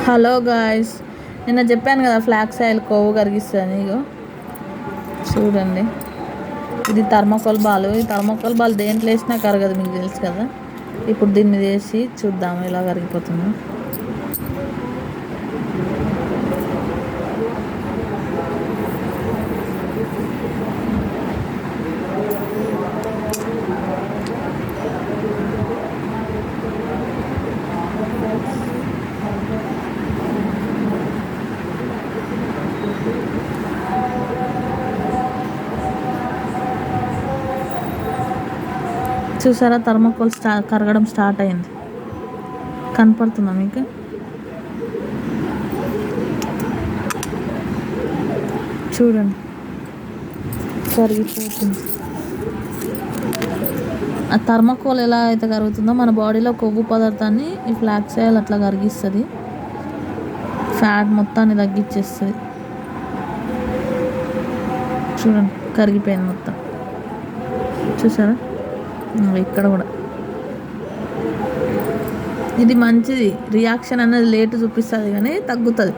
Hello guys, నిన్న చెప్పాను కదా ఫ్లాక్స్ ఆయిల్ కొవ్వు కరిగిస్తుంది. ఇగో చూడండి, ఇది థర్మోకోల్ బాల్. ఈ థర్మోకోల్ బాల్ దేంట్లో వేసినా కరగదు, మీకు తెలుసు కదా. ఇప్పుడు దీన్ని వేసి చూద్దాము ఎలా కరిగిపోతుందో. చూసారా, థర్మోకోల్ కరగడం స్టార్ట్ అయింది. కనపడుతుందా మీకు? చూడండి, కరిగిపోతుంది. ఆ థర్మోకోల్ ఎలా అయితే కరుగుతుందో మన బాడీలో కొవ్వు పదార్థాన్ని ఈ ఫ్లాక్స్ ఆయిల్ అట్లా కరిగిస్తుంది. ఫ్యాట్ మొత్తాన్ని తగ్గించేస్తుంది. చూడండి, కరిగిపోయింది మొత్తం. చూసారా, ఇక్కడ కూడా. ఇది మంచిది, రియాక్షన్ అనేది లేటు చూపిస్తుంది కానీ తగ్గుతుంది.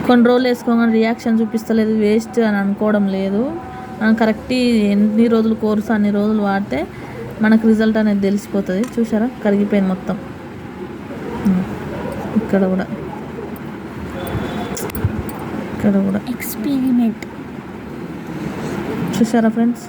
కొన్ని రోజులు వేసుకోగానే రియాక్షన్ చూపిస్తలేదు, వేస్ట్ అని అనుకోవడం లేదు. మనం కరెక్ట్ ఎన్ని రోజులు కోర్సు అన్ని రోజులు వాడితే మనకు రిజల్ట్ అనేది తెలిసిపోతుంది. చూసారా, కరిగిపోయింది మొత్తం. ఇక్కడ కూడా, ఇక్కడ కూడా ఎక్స్పెరిమెంట్. చూసారా ఫ్రెండ్స్.